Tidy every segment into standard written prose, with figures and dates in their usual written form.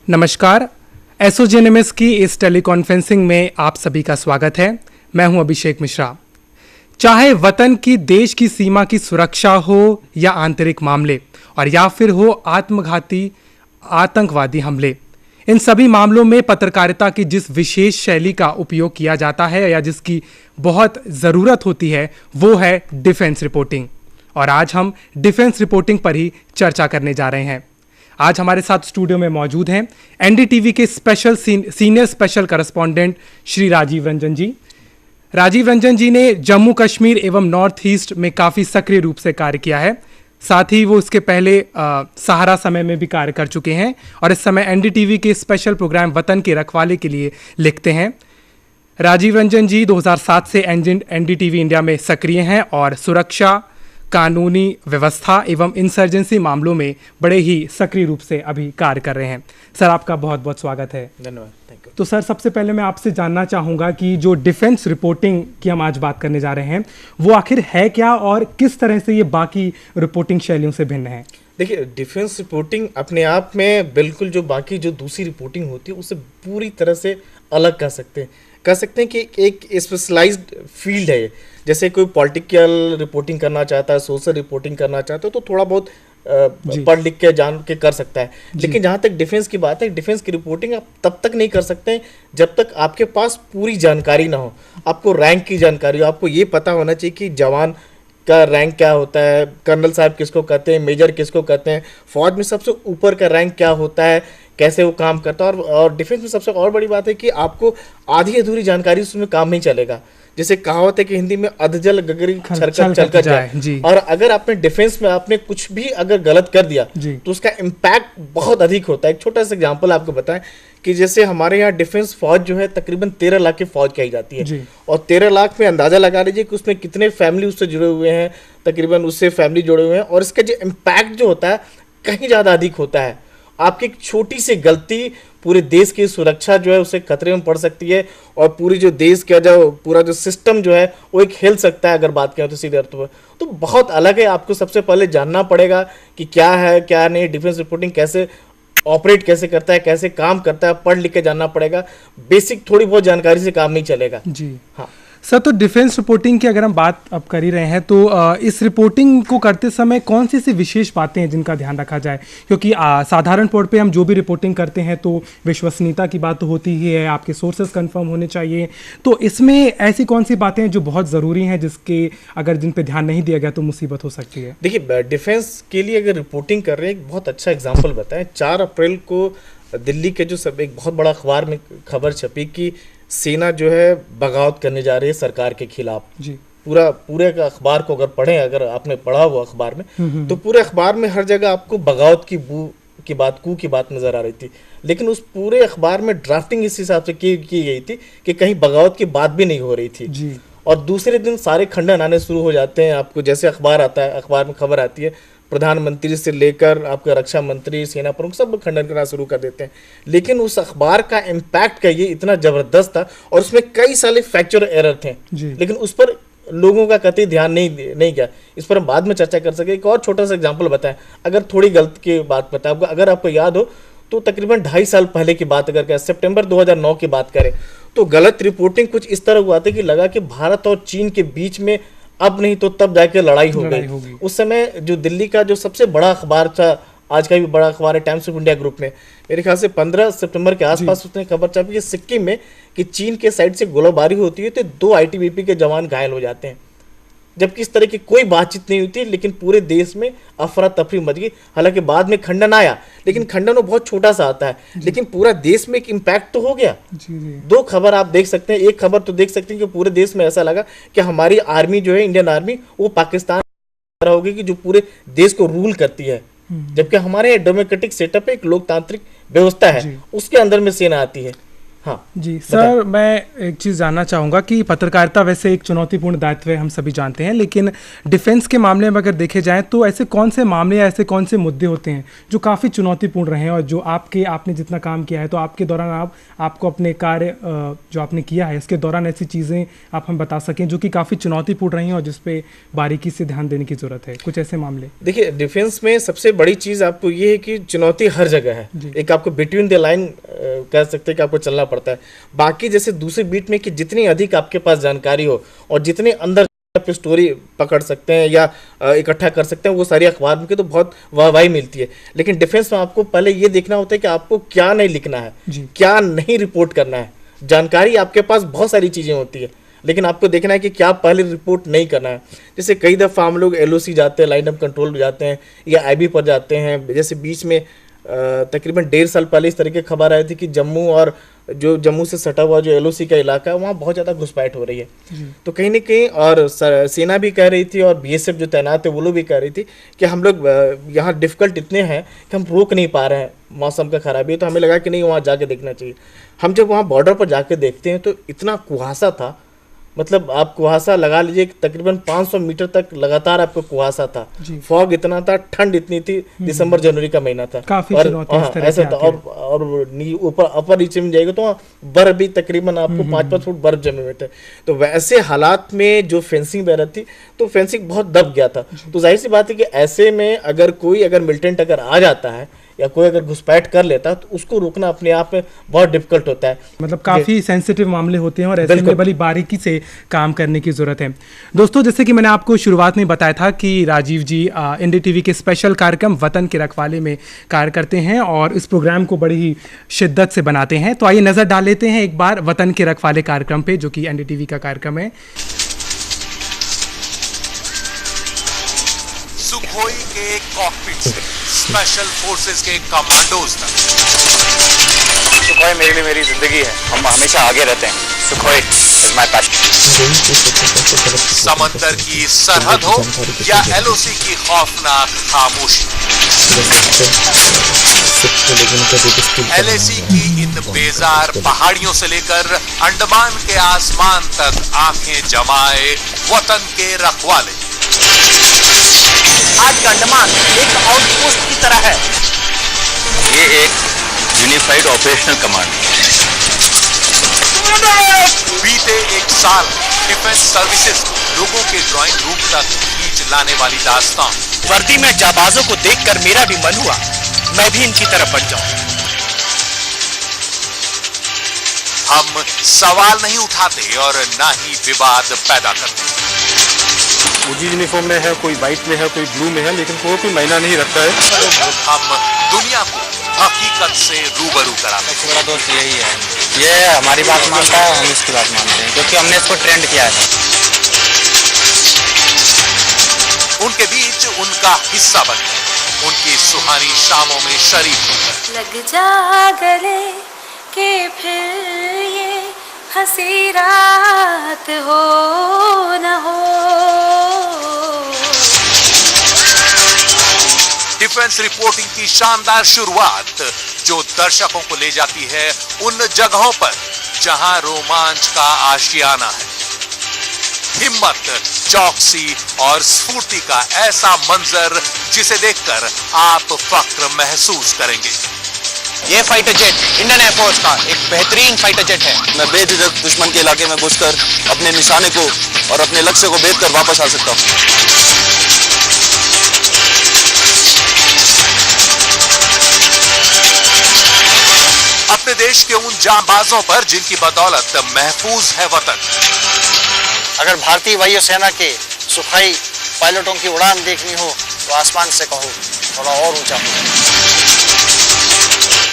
नमस्कार। एसोजेनेमिस की इस टेलीकॉन्फ्रेंसिंग में आप सभी का स्वागत है। मैं हूं अभिषेक मिश्रा। चाहे वतन की देश की सीमा की सुरक्षा हो या आंतरिक मामले और या फिर हो आत्मघाती आतंकवादी हमले, इन सभी मामलों में पत्रकारिता की जिस विशेष शैली का उपयोग किया जाता है या जिसकी बहुत ज़रूरत होती है वो है डिफेंस रिपोर्टिंग। और आज हम डिफेंस रिपोर्टिंग पर ही चर्चा करने जा रहे हैं। आज हमारे साथ स्टूडियो में मौजूद हैं एनडीटीवी के senior special correspondent Shri Rajiv Ranjan ji. Rajiv Ranjan ji ने जम्मू कश्मीर एवं नॉर्थ ईस्ट में काफ़ी सक्रिय रूप से कार्य किया है। साथ ही वो इसके पहले सहारा समय में भी कार्य कर चुके हैं और इस समय एनडीटीवी के स्पेशल प्रोग्राम वतन के रखवाले के लिए लिखते हैं। राजीव रंजन जी 2007 से एनडीटीवी इंडिया में सक्रिय हैं और सुरक्षा, कानूनी व्यवस्था एवं इंसर्जेंसी मामलों में बड़े ही सक्रिय रूप से अभी कार्य कर रहे हैं। सर, आपका बहुत बहुत स्वागत है। धन्यवाद। Thank you. तो सर, सबसे पहले मैं आपसे जानना चाहूँगा कि जो डिफेंस रिपोर्टिंग की हम आज बात करने जा रहे हैं वो आखिर है क्या और किस तरह से ये बाकी रिपोर्टिंग शैलियों से भिन्न है? देखिए, डिफेंस रिपोर्टिंग अपने आप में बिल्कुल जो बाकी जो दूसरी रिपोर्टिंग होती है उससे पूरी तरह से अलग कह सकते हैं कि एक स्पेशलाइज्ड फील्ड है ये। जैसे कोई पॉलिटिकल रिपोर्टिंग करना चाहता है, सोशल रिपोर्टिंग करना चाहता है तो थोड़ा बहुत पढ़ लिख के जान के कर सकता है। लेकिन जहाँ तक डिफेंस की बात है, डिफेंस की रिपोर्टिंग आप तब तक नहीं कर सकते जब तक आपके पास पूरी जानकारी ना हो। आपको रैंक की जानकारी हो, आपको ये पता होना चाहिए कि जवान का रैंक क्या होता है, कर्नल साहब किसको कहते हैं, मेजर किसको कहते हैं, फौज में सबसे ऊपर का रैंक क्या होता है, कैसे वो काम करता है। और डिफेंस में सबसे और बड़ी बात है कि आपको आधी अधूरी जानकारी उसमें काम नहीं चलेगा। जैसे कहावत है कि हिंदी में अधजल गगरी छलकत चलकर जाए। और अगर आपने डिफेंस में आपने कुछ भी अगर गलत कर दिया तो उसका इम्पैक्ट बहुत अधिक होता है। एक छोटा सा एग्जांपल आपको बताएं कि जैसे हमारे यहाँ डिफेंस फौज जो है तकरीबन 13 लाख की फौज कही जाती है और 13 लाख में अंदाजा लगा लीजिए कि उसमें कितने फैमिली उससे जुड़े हुए हैं, तकरीबन उससे फैमिली जुड़े हुए हैं और इसका जो इम्पैक्ट जो होता है कहीं ज़्यादा अधिक होता है। आपकी एक छोटी सी गलती पूरे देश की सुरक्षा जो है उसे खतरे में पड़ सकती है और पूरी जो देश का जो पूरा जो सिस्टम जो है वो एक हिल सकता है अगर बात करें तो सीधे अर्थ में। तो बहुत अलग है। आपको सबसे पहले जानना पड़ेगा कि क्या है क्या नहीं, डिफेंस रिपोर्टिंग कैसे ऑपरेट कैसे करता है, कैसे काम करता है, पढ़ लिख के जानना पड़ेगा। बेसिक थोड़ी बहुत जानकारी से काम नहीं चलेगा। जी हाँ सर, तो डिफेंस रिपोर्टिंग की अगर हम बात अब कर ही रहे हैं तो इस रिपोर्टिंग को करते समय कौन सी ऐसी विशेष बातें हैं जिनका ध्यान रखा जाए? क्योंकि साधारण तौर पे हम जो भी रिपोर्टिंग करते हैं तो विश्वसनीयता की बात तो होती ही है, आपके सोर्सेज कंफर्म होने चाहिए। तो इसमें ऐसी कौन सी बातें हैं जो बहुत ज़रूरी हैं जिसके अगर जिन पे ध्यान नहीं दिया गया तो मुसीबत हो सकती है? देखिए, डिफेंस के लिए अगर रिपोर्टिंग कर रहे हैं एक बहुत अच्छा एग्जाम्पल बताएं। 4 अप्रैल को दिल्ली के जो सब एक बहुत बड़ा अखबार में खबर छपी कि सेना जो है बगावत करने जा रही है सरकार के खिलाफ। जी। पूरे का अखबार को अगर पढ़ें, अगर आपने पढ़ा हुआ अखबार में तो पूरे अखबार में हर जगह आपको बगावत की कू की बात नजर आ रही थी। लेकिन उस पूरे अखबार में ड्राफ्टिंग इस हिसाब से की गई थी कि कहीं बगावत की बात भी नहीं हो रही थी। जी। और दूसरे दिन सारे खंडन आने शुरू हो जाते हैं। आपको जैसे अखबार आता है, अखबार में खबर आती है, प्रधानमंत्री से लेकर आपके रक्षा मंत्री, सेना प्रमुख सब खंडन करना शुरू कर देते हैं। लेकिन उस अखबार का इम्पैक्ट का ये इतना जबरदस्त था और उसमें कई सारे फैक्चुअल एरर थे, लेकिन उस पर लोगों का कतई ध्यान नहीं गया। इस पर हम बाद में चर्चा कर सके। एक और छोटा सा एग्जाम्पल बताएं, अगर थोड़ी गलत की बात बताएं, अगर आपको याद हो तो तकरीबन 2.5 साल पहले की बात अगर सितंबर 2009 की बात करें तो गलत रिपोर्टिंग कुछ इस तरह हुआ था कि लगा कि भारत और चीन के बीच में अब नहीं तो तब जाके लड़ाई हो गई। उस समय जो दिल्ली का जो सबसे बड़ा अखबार था, आज का भी बड़ा अखबार है, टाइम्स ऑफ इंडिया ग्रुप में, मेरे ख्याल से 15 सितंबर के आसपास उसने खबर छापी कि सिक्किम में कि चीन के साइड से गोलाबारी होती है तो 2 आईटीबीपी के जवान घायल हो जाते हैं, जबकि इस तरह की कोई बातचीत नहीं होती। लेकिन पूरे देश में अफरा तफरी मच गई। हालांकि बाद में खंडन आया, लेकिन खंडन वो बहुत छोटा सा आता है, लेकिन पूरा देश में एक इम्पैक्ट तो हो गया। 2 खबर आप देख सकते हैं। एक खबर तो देख सकते हैं कि पूरे देश में ऐसा लगा कि हमारी आर्मी जो है, इंडियन आर्मी, वो पाकिस्तान होगी कि जो पूरे देश को रूल करती है, जबकि हमारे डेमोक्रेटिक सेटअप है, एक लोकतांत्रिक व्यवस्था है, उसके अंदर में सेना आती है। हाँ जी सर, मैं एक चीज़ जानना चाहूँगा कि पत्रकारिता वैसे एक चुनौतीपूर्ण दायित्व है, हम सभी जानते हैं, लेकिन डिफेंस के मामले में अगर देखे जाएं तो ऐसे कौन से मामले या ऐसे कौन से मुद्दे होते हैं जो काफ़ी चुनौतीपूर्ण रहे हैं और जो आपने जितना काम किया है तो आपके दौरान आपको अपने कार्य जो आपने किया है इसके दौरान ऐसी चीज़ें आप हम बता सकें जो कि काफ़ी चुनौतीपूर्ण रही हैं और जिस पे बारीकी से ध्यान देने की ज़रूरत है, कुछ ऐसे मामले? देखिए, डिफेंस में सबसे बड़ी चीज़ आपको ये है कि चुनौती हर जगह है। एक आपको बिटवीन द लाइन कह सकते हैं कि आपको चलना पड़ता है। बाकी जैसे दूसरी बीट में कि जितनी अधिक आपके पास जानकारी हो और जितने अंदर आप स्टोरी पकड़ सकते हैं या इकट्ठा कर सकते हैं, वो सारी अखबार में की तो बहुत वाहवाही मिलती है। लेकिन डिफेंस में आपको पहले ये देखना होता है कि आपको क्या नहीं लिखना है, क्या नहीं रिपोर्ट करना है। जानकारी आपके पास बहुत सारी चीज़ें होती है, लेकिन आपको देखना है कि क्या पहले रिपोर्ट नहीं करना है। जैसे कई दफ़ा हम लोग LOC जाते हैं, लाइन ऑफ कंट्रोल जाते हैं या IB पर जाते हैं। जैसे बीच में तकरीबन 1.5 साल पहले इस तरह की खबर आई थी कि जम्मू और जो जम्मू से सटा हुआ जो LOC का इलाका है वहाँ बहुत ज़्यादा घुसपैठ हो रही है। तो कहीं ना कहीं और सेना भी कह रही थी और BSF जो तैनात है वो लोग भी कह रही थी कि हम लोग यहाँ डिफ़िकल्ट इतने हैं कि हम रोक नहीं पा रहे हैं, मौसम का खराबी है। तो हमें लगा कि नहीं, वहाँ जाके देखना चाहिए। हम जब वहाँ बॉर्डर पर जाके देखते हैं तो इतना कुहासा था, मतलब आप कुहासा लगा लीजिए तकरीबन 500 मीटर तक लगातार आपको कुहासा था, फॉग इतना था, ठंड इतनी थी, दिसंबर जनवरी का महीना था, काफी ऐसा था। और ऊपर अपर नीचे में जाएगा तो बर्फ भी तकरीबन आपको 5-5 फुट बर्फ जमे हुए थे। तो वैसे हालात में जो फेंसिंग वगैरह थी तो फेंसिंग बहुत दब गया था। तो जाहिर सी बात है कि ऐसे में अगर मिलिटेंट अगर आ जाता है या कोई अगर घुसपैठ कर लेता है तो उसको रोकना अपने आप में बहुत डिफिकल्ट होता है। मतलब काफ़ी सेंसिटिव मामले होते हैं और ऐसे में बड़ी बारीकी से काम करने की ज़रूरत है। दोस्तों, जैसे कि मैंने आपको शुरुआत में बताया था कि राजीव जी NDTV के स्पेशल कार्यक्रम वतन के रखवाले में कार्य करते हैं और इस प्रोग्राम को बड़ी ही शिद्दत से बनाते हैं। तो आइए नज़र डाल लेते हैं एक बार वतन के रखवाले कार्यक्रम पे, जो कि NDTV का कार्यक्रम है। सुखोई के कॉकपिट से स्पेशल फोर्सेस के कमांडोज तक, सुखोई मेरे लिए मेरी जिंदगी है। हम हमेशा आगे रहते हैं। Sukhoi is my passion. समंदर की सरहद हो या LOC की खौफनाक खामोशी, LAC की इन बेजार पहाड़ियों से लेकर अंडमान के आसमान तक आंखें जमाए वतन के रखवाले। आज का अंडमान एक आउटपोस्ट की तरह है। ये एक यूनिफाइड ऑपरेशनल कमांड। बीते एक साल डिफेंस सर्विसेज लोगों के ड्राइंग रूम तक खींच लाने वाली दास्तान। वर्दी में जाबाजों को देखकर मेरा भी मन हुआ मैं भी इनकी तरफ बन जाऊं। हम सवाल नहीं उठाते और ना ही विवाद पैदा करते। फौजी यूनिफॉर्म में है, कोई व्हाइट में है, कोई ब्लू में है, लेकिन कोई मायना नहीं रखता है। हम दुनिया को हकीकत से रूबरू कराते। सबसे बड़ा दोस्त यही है, ये हमारी बात मानता है, हम इसकी बात मानते हैं, क्योंकि हमने इसको ट्रेंड किया है। उनके बीच उनका हिस्सा बनकर, उनकी सुहानी शामों में शरीक होकर। लग जा गले के फिर ये हंसी रात हो न हो। डिफेंस रिपोर्टिंग की शानदार शुरुआत जो दर्शकों को ले जाती है उन जगहों पर जहां रोमांच का आशियाना है। हिम्मत, चौकसी और स्फूर्ति का ऐसा मंजर जिसे देखकर आप फक्र महसूस करेंगे। ये फाइटर जेट इंडियन एयरफोर्स का एक बेहतरीन फाइटर जेट है। मैं बेझिझक दुश्मन के इलाके में घुसकर अपने निशाने को और अपने लक्ष्य को भेद कर वापस आ सकता हूँ। अपने देश के उन जांबाजों पर जिनकी बदौलत महफूज है वतन। अगर भारतीय वायुसेना के सुखोई पायलटों की उड़ान देखनी हो तो आसमान से कहो थोड़ा और ऊंचा हो।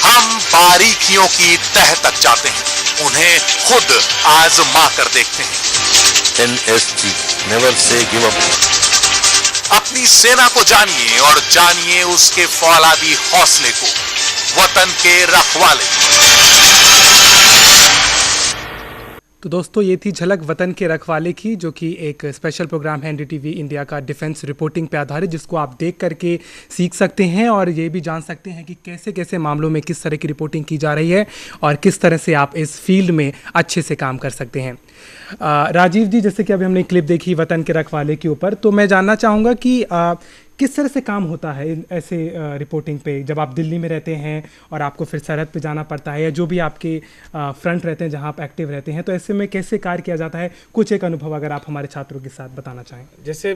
हम बारीकियों की तह तक जाते हैं, उन्हें खुद आजमा कर देखते हैं। NSG never say give up. अपनी सेना को जानिए और जानिए उसके फौलादी हौसले को। वतन के रखवाले। तो दोस्तों ये थी झलक वतन के रखवाले की, जो कि एक स्पेशल प्रोग्राम है एनडीटीवी इंडिया का डिफेंस रिपोर्टिंग पे आधारित, जिसको आप देख करके सीख सकते हैं और ये भी जान सकते हैं कि कैसे कैसे मामलों में किस तरह की रिपोर्टिंग की जा रही है और किस तरह से आप इस फील्ड में अच्छे से काम कर सकते हैं। राजीव जी, जैसे कि अभी हमने क्लिप देखी वतन के रखवाले के ऊपर, तो मैं जानना चाहूँगा कि किस तरह से काम होता है ऐसे रिपोर्टिंग पे, जब आप दिल्ली में रहते हैं और आपको फिर सरहद पे जाना पड़ता है, या जो भी आपके फ्रंट रहते हैं जहाँ आप एक्टिव रहते हैं, तो ऐसे में कैसे कार्य किया जाता है? कुछ एक अनुभव अगर आप हमारे छात्रों के साथ बताना चाहें। जैसे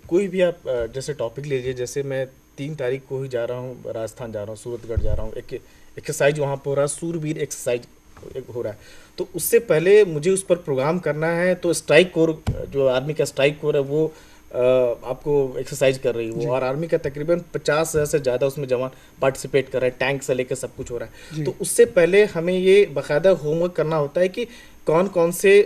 कोई भी आप जैसे टॉपिक लीजिए, जैसे मैं 3 तारीख को ही जा रहा हूँ, राजस्थान जा रहा हूँ, सूरतगढ़ जा रहा हूँ, एक एक्सरसाइज वहाँ पर हो रहा है, सूरवीर एक्सरसाइज हो रहा है। तो उससे पहले मुझे उस पर प्रोग्राम करना है, तो स्ट्राइक कोर, जो आर्मी का स्ट्राइक कोर है, वो आपको एक्सरसाइज कर रही है, और आर्मी का तकरीबन 50,000 से ज़्यादा उसमें जवान पार्टिसिपेट कर रहे हैं, टैंक से लेकर सब कुछ हो रहा है। तो उससे पहले हमें ये बाकायदा होमवर्क करना होता है कि कौन कौन से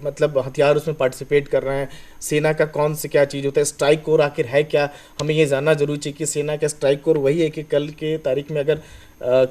मतलब हथियार उसमें पार्टिसिपेट कर रहे हैं, सेना का कौन से क्या चीज़ होता है, स्ट्राइक कोर आखिर है क्या। हमें ये जानना जरूरी चाहिए कि सेना का स्ट्राइक कोर वही है कि कल के तारीख में अगर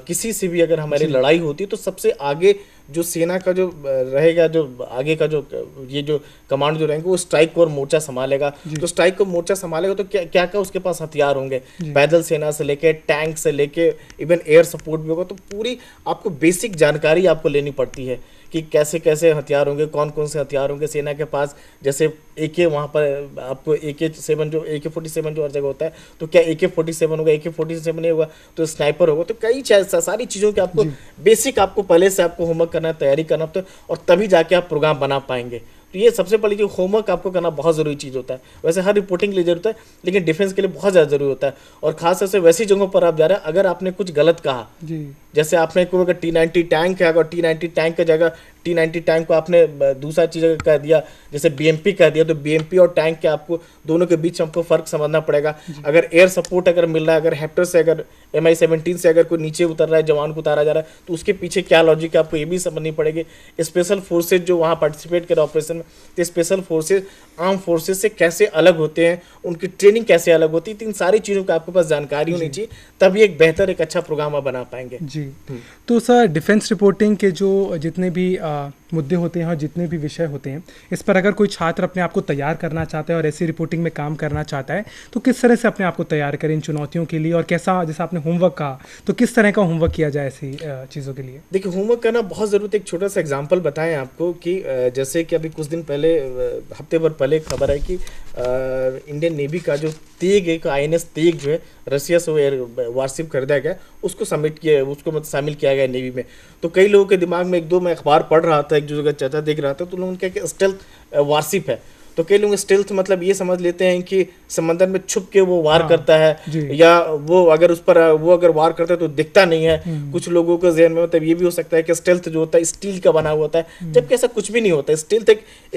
किसी से भी अगर हमारी लड़ाई होती है तो सबसे आगे जो सेना का जो रहेगा, जो आगे का जो ये जो कमांड जो रहेंगे, वो स्ट्राइक कोर मोर्चा संभालेगा। तो स्ट्राइक कोर मोर्चा संभालेगा तो क्या क्या उसके पास हथियार होंगे, पैदल सेना से लेके टैंक से लेके इवन एयर सपोर्ट भी होगा। तो पूरी आपको बेसिक जानकारी आपको लेनी पड़ती है कि कैसे कैसे हथियार होंगे, कौन कौन से हथियार होंगे सेना के पास। जैसे AK वहाँ पर आपको AK-47 जो AK-47 जो हर जगह होता है, तो क्या AK-47 होगा, AK-47 नहीं होगा तो स्नाइपर होगा। तो कई सारी चीज़ों के आपको बेसिक आपको पहले से आपको होमवर्क करना है, तैयारी करना होता है, और तभी जाके आप प्रोग्राम बना पाएंगे। तो ये सबसे पहले जो होमवर्क आपको करना बहुत ज़रूरी चीज़ होता है। वैसे हर रिपोर्टिंग के लिए जरूरत है, लेकिन डिफेंस के लिए बहुत ज़्यादा जरूरी होता है। और खासतौर से वैसी जगहों पर आप जा रहे हैं, अगर आपने कुछ गलत कहा, जैसे आपने कोई अगर T-90 टैंक है, अगर T-90 टैंक की जगह T-90 टैंक को आपने दूसरा चीज़ कह दिया, जैसे BMP कह दिया, तो BMP और टैंक के आपको दोनों के बीच हमको फ़र्क समझना पड़ेगा। अगर एयर सपोर्ट अगर मिल रहा है, अगर हेप्टर से अगर MI-17 से अगर कोई नीचे उतर रहा है, जवान को उतारा जा रहा है, तो उसके पीछे क्या लॉजिक है आपको ये भी समझनी पड़ेगी। स्पेशल फोर्सेज जो वहाँ पार्टिसिपेट कर ऑपरेशन में, तो स्पेशल फोर्सेज आर्म फोर्सेज से कैसे अलग होते हैं, उनकी ट्रेनिंग कैसे अलग होती है, इन सारी चीज़ों का आपके पास जानकारी होनी चाहिए, तभी एक बेहतर एक अच्छा प्रोग्राम आप बना पाएंगे। जी। तो सर, डिफेंस रिपोर्टिंग के जो जितने भी मुद्दे होते हैं और जितने भी विषय होते हैं, इस पर अगर कोई छात्र अपने आप को तैयार करना चाहता है और ऐसी रिपोर्टिंग में काम करना चाहता है, तो किस तरह से अपने आप को तैयार करें इन चुनौतियों के लिए, और कैसा, जैसा आपने होमवर्क कहा, तो किस तरह का होमवर्क किया जाए ऐसी चीज़ों के लिए? देखिए, होमवर्क करना बहुत ज़रूरत है। एक छोटा सा एग्जांपल बताएं आपको कि जैसे कि अभी कुछ दिन पहले, हफ्ते भर पहले खबर है कि इंडियन नेवी का जो तेग, एक INS तेग जो है रसिया से वारशिप खरीदा गया, उसको सबमिट किया, उसको मतलब शामिल किया गया नेवी में। तो कई लोगों के दिमाग में, एक दो मैं अखबार पढ़ रहा था, एक जो जगह चर्चा देख रहा था, तो लोगों ने कहा कि स्टेल्थ वारशिप है। तो कई लोग स्टेल्थ मतलब ये समझ लेते हैं कि समंदर में छुप के वो वार करता है, या वो अगर उस पर वो अगर वार करता है तो दिखता नहीं है। कुछ लोगों के ज़हन में मतलब ये भी हो सकता है कि स्टेल्थ जो होता है स्टील का बना हुआ होता है, जबकि ऐसा कुछ भी नहीं होता है।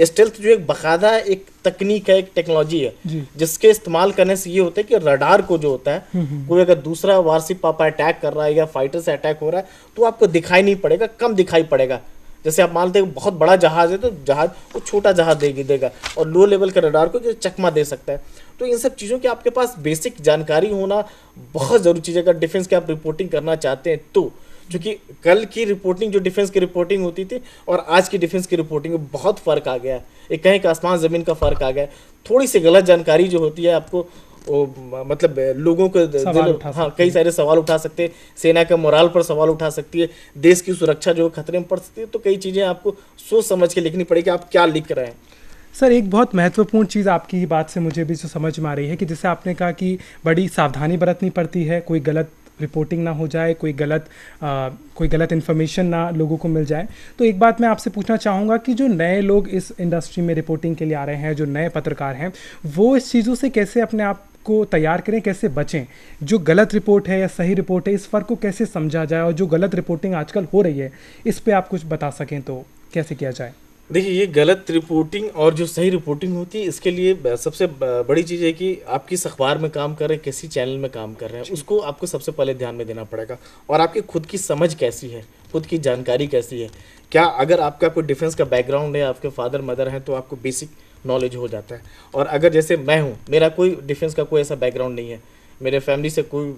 स्टेल्थ जो एक बाकायदा एक तकनीक है, एक टेक्नोलॉजी है, जिसके इस्तेमाल करने से ये होता है कि रडार को जो होता है, कोई अगर दूसरा वारशिप आप अटैक कर रहा है या फाइटर से अटैक हो रहा है, तो आपको दिखाई नहीं पड़ेगा, कम दिखाई पड़ेगा। जैसे आप मानते हैं बहुत बड़ा जहाज है, तो जहाज वो छोटा जहाज देगा, और लो लेवल का रडार को जो चकमा दे सकता है। तो इन सब चीज़ों की आपके पास बेसिक जानकारी होना बहुत ज़रूरी चीज़ है अगर डिफेंस की आप रिपोर्टिंग करना चाहते हैं तो। क्योंकि कल की रिपोर्टिंग जो डिफेंस की रिपोर्टिंग होती थी और आज की डिफेंस की रिपोर्टिंग में बहुत फ़र्क आ गया है। एक कहीं का आसमान ज़मीन का फ़र्क आ गया है। थोड़ी सी गलत जानकारी जो होती है आपको मतलब लोगों को कई सारे सवाल उठा सकते हैं, सेना के मोराल पर सवाल उठा सकती है, देश की सुरक्षा जो खतरे में पड़ सकती है। तो कई चीज़ें आपको सोच समझ के लिखनी पड़ेगी, आप क्या लिख रहे हैं। सर, एक बहुत महत्वपूर्ण चीज़ आपकी बात से मुझे भी जो समझ में आ रही है कि जैसे आपने कहा कि बड़ी सावधानी बरतनी पड़ती है, कोई गलत रिपोर्टिंग ना हो जाए, कोई गलत इन्फॉर्मेशन ना लोगों को मिल जाए। तो एक बात मैं आपसे पूछना चाहूँगा कि जो नए लोग इस इंडस्ट्री में रिपोर्टिंग के लिए आ रहे हैं, जो नए पत्रकार हैं, वो इस चीज़ों से कैसे अपने आप को तैयार करें, कैसे बचें? जो गलत रिपोर्ट है या सही रिपोर्ट है, इस फ़र्क को कैसे समझा जाए, और जो गलत रिपोर्टिंग आजकल हो रही है, इस पे आप कुछ बता सकें तो कैसे किया जाए? देखिए, ये गलत रिपोर्टिंग और जो सही रिपोर्टिंग होती है, इसके लिए सबसे बड़ी चीज़ है कि आप किस अखबार में काम कर रहे हैं, किसी चैनल में काम कर रहे हैं, उसको आपको सबसे पहले ध्यान में देना पड़ेगा। और आपकी खुद की समझ कैसी है, खुद की जानकारी कैसी है। क्या अगर आपका कोई डिफेंस का बैकग्राउंड है, आपके फादर मदर हैं, तो आपको बेसिक नॉलेज हो जाता है। और अगर जैसे मैं हूँ, मेरा कोई डिफेंस का कोई ऐसा बैकग्राउंड नहीं है, मेरे फैमिली से कोई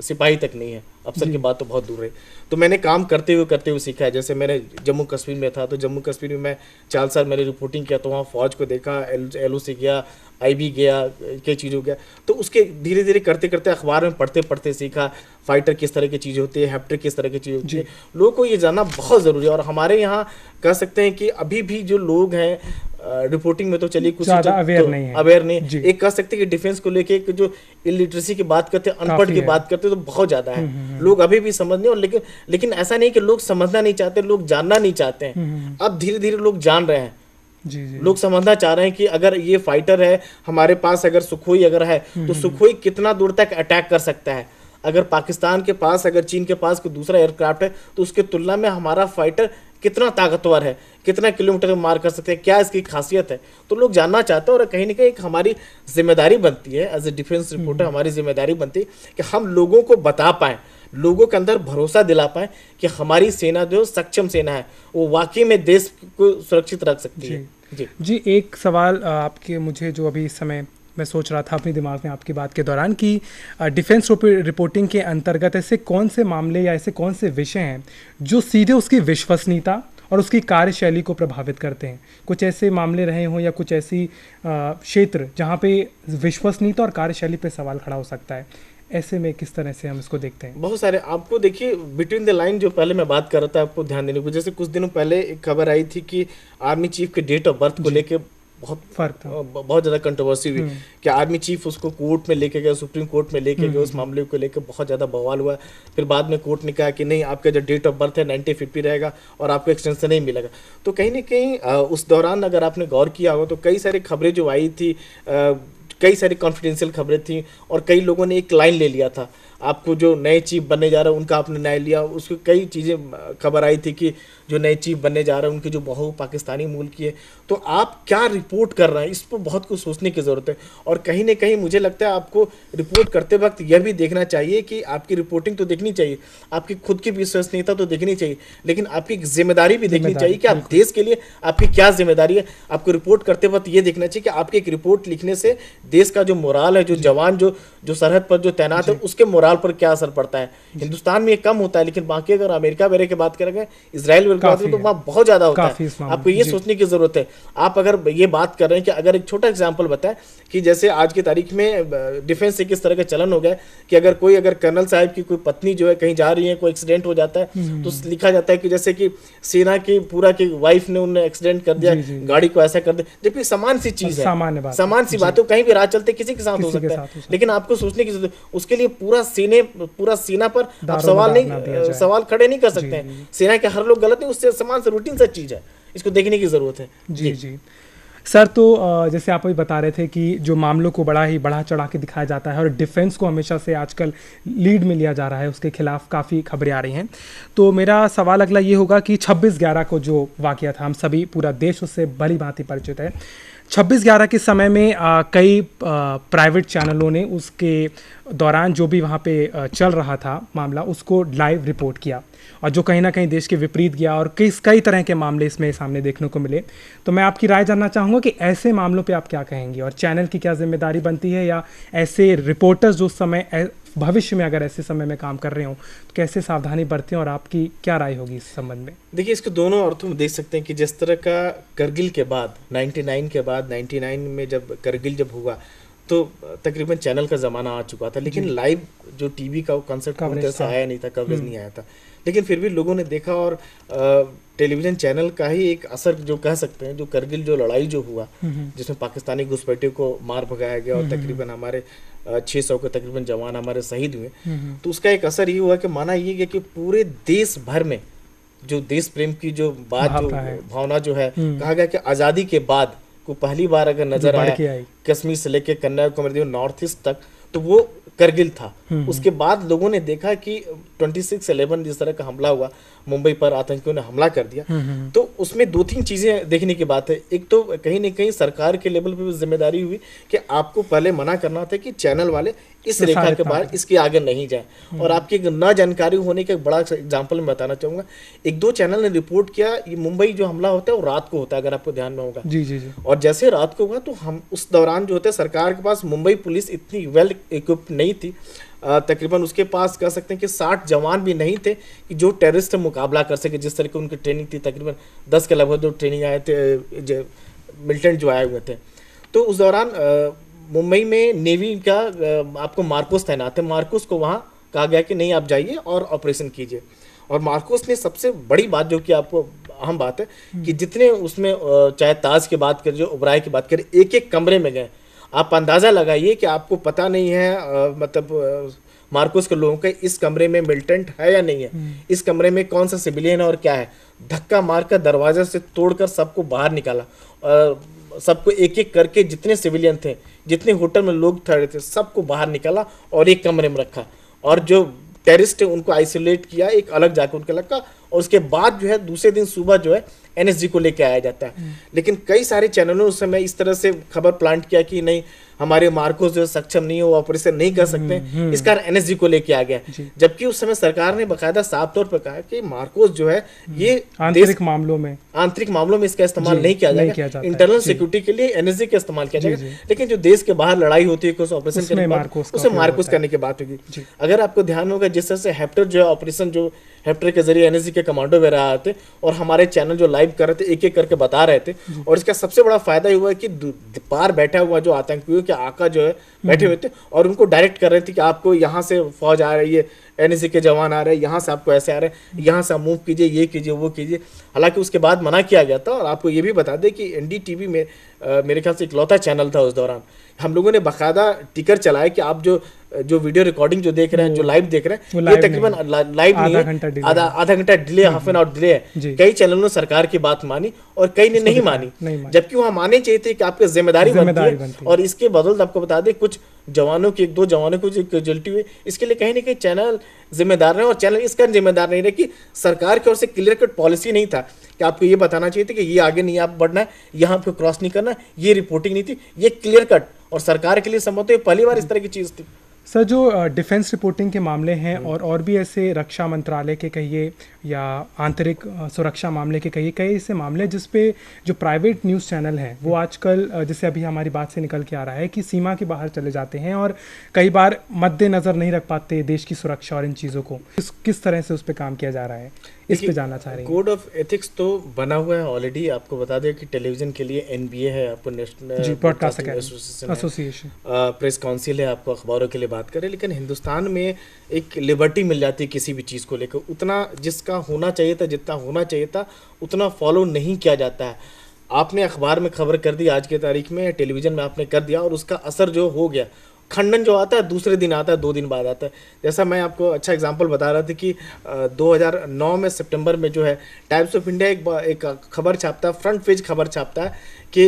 सिपाही तक नहीं है, अफसर की बात तो बहुत दूर है। तो मैंने काम करते हुए सीखा है। जैसे मैंने जम्मू कश्मीर में था, तो जम्मू कश्मीर में मैं 4 साल मैंने रिपोर्टिंग किया, तो वहाँ फ़ौज को देखा, LOC गया, IB गया, कई चीज़ों गया। तो उसके धीरे धीरे करते करते अखबार में पढ़ते पढ़ते सीखा फाइटर किस तरह की चीज़ होती है, हैप्ट्रिक किस तरह की चीज़ होती है। लोगों को ये जानना बहुत ज़रूरी है। और हमारे यहाँ कह सकते हैं कि अभी भी जो लोग हैं रिपोर्टिंग में तो चलिए कुछ अवेयर नहीं, एक कह सकते हैं कि डिफेंस को लेके एक जो इलिटरेसी की बात करते हैं, अनपढ़ की बात करते हैं, तो बहुत ज़्यादा है। लोग अभी भी समझ नहीं, और लेकिन ऐसा नहीं कि लोग समझना नहीं चाहते, लोग जानना नहीं चाहते हैं। अब धीरे धीरे लोग जान रहे हैं, लोग समझना चाह रहे हैं कि अगर ये फाइटर है हमारे पास, अगर सुखोई अगर है तो सुखोई कितना दूर तक अटैक कर सकता है। अगर पाकिस्तान के पास, अगर चीन के पास कोई दूसरा एयरक्राफ्ट है तो उसके तुलना में हमारा फाइटर कितना ताकतवर है, कितना किलोमीटर मार कर सकते हैं, क्या इसकी खासियत है। तो लोग जानना चाहते हैं, और कहीं ना कहीं एक हमारी जिम्मेदारी बनती है एज ए डिफेंस रिपोर्टर, हमारी जिम्मेदारी बनती है कि हम लोगों को बता पाएं, लोगों के अंदर भरोसा दिला पाएं कि हमारी सेना जो सक्षम सेना है वो वाकई में देश को सुरक्षित रख सकती है। जी, एक सवाल आपके मुझे जो अभी इस समय मैं सोच रहा था अपने दिमाग में आपकी बात के दौरान कि डिफेंस रिपोर्टिंग के अंतर्गत ऐसे कौन से मामले या ऐसे कौन से विषय हैं जो सीधे उसकी विश्वसनीयता और उसकी कार्यशैली को प्रभावित करते हैं? कुछ ऐसे मामले रहे हों या कुछ ऐसी क्षेत्र जहाँ पे विश्वसनीयता और कार्यशैली पे सवाल खड़ा हो सकता है, ऐसे में किस तरह से हम इसको देखते हैं? बहुत सारे आपको देखिए बिटवीन द लाइन जो पहले मैं बात कर रहा था, आपको ध्यान देने को, जैसे कुछ दिनों पहले एक खबर आई थी कि आर्मी चीफ के डेट ऑफ बर्थ को लेके बहुत ज़्यादा कंट्रोवर्सी हुई कि आर्मी चीफ उसको कोर्ट में लेके गया, सुप्रीम कोर्ट में लेके गए, उस मामले को लेकर बहुत ज़्यादा बवाल हुआ। फिर बाद में कोर्ट ने कहा कि नहीं, आपका जो डेट ऑफ बर्थ है 9050 रहेगा और आपको एक्सटेंशन नहीं मिलेगा। तो कहीं ना कहीं उस दौरान अगर आपने गौर किया हो तो कई सारी खबरें जो आई थी, कई सारी कॉन्फिडेंशियल खबरें थी, और कई लोगों ने एक लाइन ले लिया था, आपको जो नए चीफ बनने जा रहा है उनका आपने न्याय लिया। उसकी कई चीज़ें खबर आई थी कि जो नए चीफ बनने जा रहे हैं उनकी जो बहू पाकिस्तानी मूल की है। तो आप क्या रिपोर्ट कर रहे हैं, इस पर बहुत कुछ सोचने की ज़रूरत है। और कहीं ना कहीं मुझे लगता है आपको रिपोर्ट करते वक्त यह भी देखना चाहिए कि आपकी रिपोर्टिंग तो देखनी चाहिए, आपकी खुद की विश्वसनीयता तो देखनी चाहिए, लेकिन आपकी जिम्मेदारी भी देखनी चाहिए कि आप देश के लिए आपकी क्या जिम्मेदारी है। आपको रिपोर्ट करते वक्त ये देखना चाहिए कि आपकी एक रिपोर्ट लिखने से देश का जो मोराल है, जो जवान जो सरहद पर जो तैनात है, उसके मोराल पर क्या असर पड़ता है। हिंदुस्तान में ये कम होता है, लेकिन बाकी अगर अमेरिका वगैरह की बात करेंगे, इसराइल तो वहाँ बहुत ज्यादा होता है। आपको ये सोचने की जरूरत है। आप अगर ये बात कर रहे हैं कि अगर एक छोटा एग्जांपल बताएं कि जैसे आज की तारीख में डिफेंस से किस तरह का चलन हो गया कि अगर कर्नल साहब की कोई पत्नी जो है कहीं जा रही है, कोई एक्सीडेंट हो जाता है, तो लिखा जाता है कि जैसे कि सेना की पूरा की वाइफ ने उन्हें एक्सीडेंट कर दिया, गाड़ी को ऐसा कर दिया, जबकि समान सी चीज है, सामान सी बात है, कहीं भी राह चलते किसी के साथ हो सकता है। लेकिन आपको सोचने की जरूरत है, उसके लिए पूरा सेना पर आप सवाल खड़े नहीं कर सकते हैं। सेना के हर लोग गलत नहीं, उससे समान से रूटीन सा चीज है, इसको देखने की जरूरत है। जी सर, तो जैसे आप अभी बता रहे थे कि जो मामलों को बड़ा ही बढ़ा चढ़ा के दिखाया जाता है और डिफेंस को हमेशा से आजकल लीड में लिया जा रहा है, उसके खिलाफ काफ़ी खबरें आ रही हैं। तो मेरा सवाल अगला ये होगा कि 26/11 को जो वाकया था, हम सभी पूरा देश उससे भली भांति परिचित है। 26/11 के समय में कई प्राइवेट चैनलों ने उसके दौरान जो भी वहाँ पे चल रहा था मामला, उसको लाइव रिपोर्ट किया, और जो कहीं ना कहीं देश के विपरीत गया, और कई तरह के मामले इसमें सामने देखने को मिले। तो मैं आपकी राय जानना चाहूँगा कि ऐसे मामलों पे आप क्या कहेंगे, और चैनल की क्या जिम्मेदारी बनती है, या ऐसे रिपोर्टर्स जो समय भविष्य में अगर ऐसे समय में काम कर रहे हो तो कैसे सावधानी बरतें, और आपकी क्या राय होगी इस संबंध में? देखिए, इसके दोनों अर्थों में देख सकते हैं कि जिस तरह का करगिल के बाद 99 के बाद 99 में जब करगिल जब हुआ तो तकरीबन चैनल का ज़माना आ चुका था, लेकिन लाइव जो टीवी का कंसेप्ट से आया नहीं था, कवरेज नहीं आया था। लेकिन फिर भी लोगों ने देखा, और टेलीविज़न चैनल का ही एक असर जो कह सकते हैं, जो करगिल जो लड़ाई जो हुआ जिसमें पाकिस्तानी घुसपैठियों को मार भगाया गया और तकरीबन हमारे 600 के तकरीबन जवान हमारे शहीद हुए, तो उसका एक असर ये हुआ कि माना ये गया कि पूरे देश भर में जो देश प्रेम की जो बात, जो भावना जो है, कहा गया कि आज़ादी के बाद को पहली बार अगर नजर आया कश्मीर से लेकर कन्याकुमारी नॉर्थ ईस्ट तक, तो वो करगिल था। उसके बाद लोगों ने देखा कि 26/11 जिस तरह का हमला हुआ, मुंबई पर आतंकियों ने हमला कर दिया, तो उसमें 2-3 चीजें देखने की बात है। एक तो कहीं ना कहीं सरकार के लेवल पे भी जिम्मेदारी हुई कि आपको पहले मना करना था कि चैनल वाले इस रेखा के बाहर, इसके आगे नहीं जाए। और आपकी न जानकारी होने का एक बड़ा एग्जांपल मैं बताना चाहूँगा। 1-2 चैनल ने रिपोर्ट किया, ये मुंबई जो हमला होता है वो रात को होता है, अगर आपको ध्यान में होगा। जी जी जी। और जैसे रात को हुआ तो हम उस दौरान जो होता है, सरकार के पास मुंबई पुलिस इतनी वेल इक्विप्ड नहीं थी। तकरीबन उसके पास कह सकते हैं कि 60 जवान भी नहीं थे कि जो टेररिस्ट से मुकाबला कर सके। जिस तरह की उनकी ट्रेनिंग थी, तकरीबन 10 के लगभग जो ट्रेनिंग आए थे, मिलिटेंट जो आए हुए थे। तो उस दौरान मुंबई में नेवी का आपको मार्कोस तैनात है। मार्कोस को वहाँ कहा गया कि नहीं, आप जाइए और ऑपरेशन कीजिए। और मार्कोस ने सबसे बड़ी बात जो कि आपको अहम बात है कि जितने उसमें चाहे ताज की बात करें, जो ओबराय की बात करें, एक कमरे में गए। आप अंदाज़ा लगाइए कि आपको पता नहीं है मतलब मार्कोस के लोगों के इस कमरे में मिलिटेंट है या नहीं है, इस कमरे में कौन सा सिविलियन है और क्या है। धक्का मारकर दरवाजा से तोड़कर सबको बाहर निकाला। सबको एक करके, जितने सिविलियन थे, जितने होटल में लोग ठहरे थे, सबको बाहर निकाला और एक कमरे में रखा। और जो टेररिस्ट है उनको आइसोलेट किया, एक अलग जाकर उनके लगा। और उसके बाद जो है दूसरे दिन सुबह जो है एनएसजी को लेके आया जाता है। लेकिन कई सारे चैनलों ने उस समय इस तरह से खबर प्लांट किया कि नहीं, हमारे मार्कोस जो सक्षम नहीं है, वो ऑपरेशन नहीं कर सकते, इस कारण एनएसजी को लेके आ गया। जबकि उस समय सरकार ने बकायदा साफ तौर पर कहा कि मार्कोस जो है ये आंतरिक मामलों में इसका इस्तेमाल नहीं किया जाएगा, इंटरनल सिक्योरिटी के लिए एनएसजी का इस्तेमाल किया जाएगा। लेकिन जो देश के बाहर लड़ाई होती है, कुछ ऑपरेशन करने के बाद उसे मार्कोस करने की बात होगी। अगर आपको ध्यान होगा, जिस तरह से हेप्टर जो है ऑपरेशन, जो हेप्टर के जरिए एनएसजी के कमांडो में रहा थे, और हमारे चैनल जो लाइव कर रहे थे, एक करके बता रहे थे। और इसका सबसे बड़ा फायदा ये हुआ कि पार बैठा हुआ जो आतंकियों के आका जो है बैठे हुए थे और उनको डायरेक्ट कर रहे थे कि आपको यहाँ से फौज आ रही है, एनएसजी के जवान आ रहे हैं, यहाँ से आपको ऐसे आ रहे हैं, यहाँ से आप मूव कीजिए, ये कीजिए, वो कीजिए। हालांकि उसके बाद मना किया गया था। और आपको ये भी बता दें कि एनडीटीवी में मेरे ख्याल से इकलौता चैनल था उस दौरान, हम लोगों ने बाकायदा टिकर चलाया कि आप जो वीडियो रिकॉर्डिंग जो देख रहे हैं, जो लाइव देख रहे हैं, ये तकरीबन लाइव नहीं है, आधा घंटा delay, half an hour delay है। कई चैनलों ने सरकार की बात मानी और कई ने नहीं मानी, जबकि वहाँ माने चाहिए थे कि आपकी जिम्मेदारी बनती है। और इसके बदौलत आपको बता दें, कुछ जवानों की, 1-2 जवानों को जो कैजुअल्टी हुई, इसके लिए कहीं ना कहीं चैनल जिम्मेदार रहे। और चैनल इसका जिम्मेदार नहीं रहे कि सरकार की ओर से क्लियर कट पॉलिसी नहीं था कि आपको ये बताना चाहिए था कि ये आगे नहीं आप बढ़ना है, यहाँ पे क्रॉस नहीं करना, ये रिपोर्टिंग नहीं थी, ये क्लियर कट। और सरकार के लिए संभवतः पहली बार इस तरह की चीज़ थी। सर, जो डिफेंस रिपोर्टिंग के मामले हैं और भी ऐसे रक्षा मंत्रालय के कहिए या आंतरिक सुरक्षा मामले के कहिए, कई ऐसे मामले जिस पे जो प्राइवेट न्यूज़ चैनल हैं वो आजकल, जैसे अभी हमारी बात से निकल के आ रहा है कि सीमा के बाहर चले जाते हैं और कई बार मद्देनज़र नहीं रख पाते देश की सुरक्षा और इन चीज़ों को। किस तरह से उस पर काम किया जा रहा है, इस पे जानना चाह रहे हैं। कोड ऑफ एथिक्स तो बना हुआ है ऑलरेडी। आपको बता दें कि टेलीविजन के लिए एनबीए है, आपको national broadcast association, press council है, आपको अखबारों के लिए बात करें। लेकिन हिंदुस्तान में एक लिबर्टी मिल जाती है किसी भी चीज़ को लेकर, उतना जिसका होना चाहिए था, जितना होना चाहिए था उतना फॉलो नहीं किया जाता है। आपने अखबार में खबर कर दी आज के तारीख में, टेलीविज़न में आपने कर दिया और उसका असर जो हो गया, खंडन जो आता है दूसरे दिन आता है, 2 दिन बाद आता है। जैसा मैं आपको अच्छा एग्जांपल बता रहा था कि 2009 में सितंबर में जो है टाइम्स ऑफ इंडिया एक खबर छापता है, फ्रंट पेज खबर छापता है कि